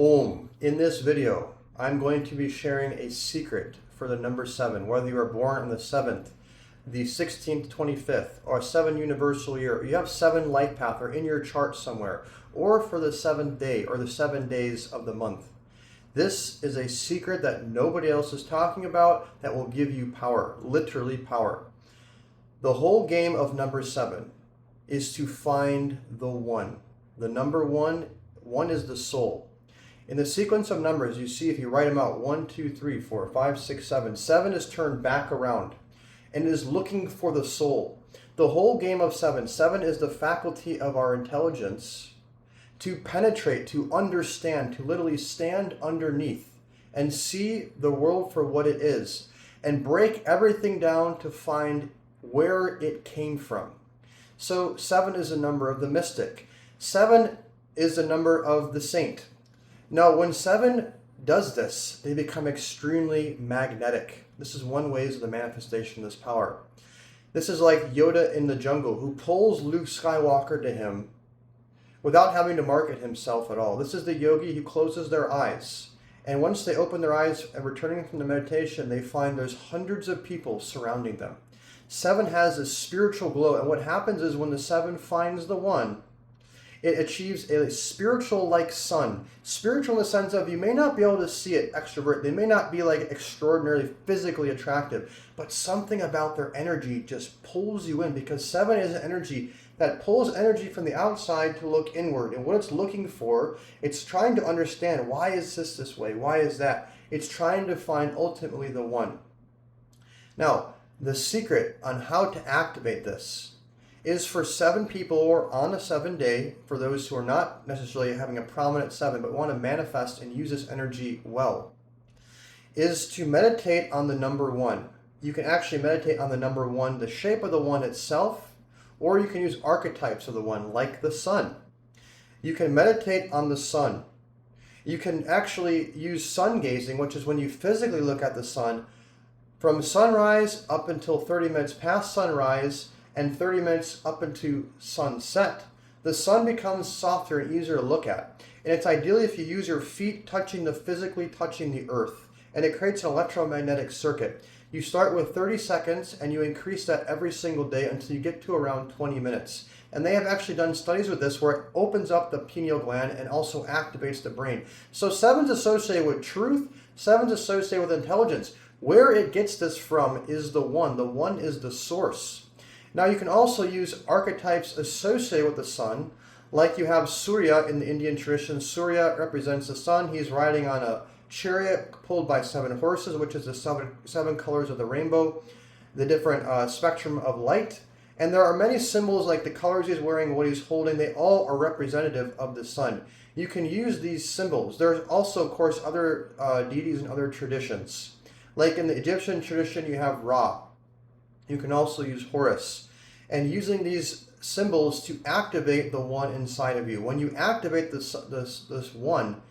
Om. In this video, I'm going to be sharing a secret for the number 7. Whether you are born on the 7th, the 16th, 25th, or 7 universal year, or you have 7 life path or in your chart somewhere, or for the 7th day or the 7 days of the month. This is a secret that nobody else is talking about that will give you power, literally power. The whole game of number 7 is to find the 1. The number 1 is the soul. In the sequence of numbers, you see if you write them out, 1, 2, 3, 4, 5, 6, 7. 7 is turned back around and is looking for the soul. The whole game of 7 is the faculty of our intelligence to penetrate, to understand, to literally stand underneath and see the world for what it is and break everything down to find where it came from. So 7 is a number of the mystic. 7 is the number of the saint. Now, when 7 does this, they become extremely magnetic. This is one way of the manifestation of this power. This is like Yoda in the jungle, who pulls Luke Skywalker to him without having to market himself at all. This is the yogi who closes their eyes. And once they open their eyes and returning from the meditation, they find there's hundreds of people surrounding them. 7 has a spiritual glow. And what happens is when the 7 finds the 1, it achieves a spiritual-like sun. Spiritual in the sense of you may not be able to see it extrovert. They may not be like extraordinarily physically attractive, but something about their energy just pulls you in, because 7 is an energy that pulls energy from the outside to look inward. And what it's looking for, it's trying to understand, why is this way? Why is that? It's trying to find ultimately the 1. Now, the secret on how to activate this is for 7 people, or on a 7 day, for those who are not necessarily having a prominent 7 but want to manifest and use this energy well, is to meditate on the number 1. You can actually meditate on the number 1, the shape of the 1 itself, or you can use archetypes of the 1, like the sun. You can meditate on the sun. You can actually use sun gazing, which is when you physically look at the sun from sunrise up until 30 minutes past sunrise, and 30 minutes up into sunset. The sun becomes softer and easier to look at. And it's ideally if you use your feet physically touching the earth. And it creates an electromagnetic circuit. You start with 30 seconds and you increase that every single day until you get to around 20 minutes. And they have actually done studies with this where it opens up the pineal gland and also activates the brain. So 7's associated with truth, 7's associated with intelligence. Where it gets this from is the 1. The 1 is the source. Now you can also use archetypes associated with the sun, like you have Surya in the Indian tradition. Surya represents the sun. He's riding on a chariot pulled by 7 horses, which is the seven colors of the rainbow, the different spectrum of light. And there are many symbols like the colors he's wearing, what he's holding. They all are representative of the sun. You can use these symbols. There's also, of course, other deities and other traditions. Like in the Egyptian tradition, you have Ra. You can also use Horus, and using these symbols to activate the 1 inside of you. When you activate this 1,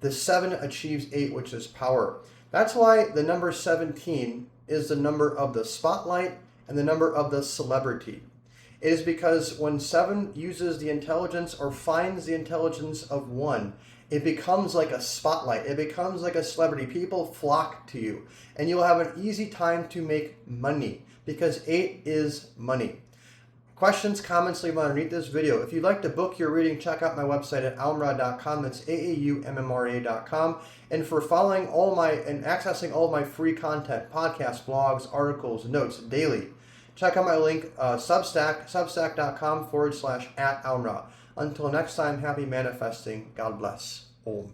the 7 achieves 8, which is power. That's why the number 17 is the number of the spotlight and the number of the celebrity. It is because when 7 uses the intelligence or finds the intelligence of 1, it becomes like a spotlight. It becomes like a celebrity. People flock to you, and you'll have an easy time to make money, because 8 is money. Questions, comments, leave underneath this video. If you'd like to book your reading, check out my website at aumra.com. That's AAUMMRA.com. And for following and accessing all of my free content, podcasts, blogs, articles, notes daily, check out my link, substack.com/@Aumra. Until next time, happy manifesting. God bless. Om.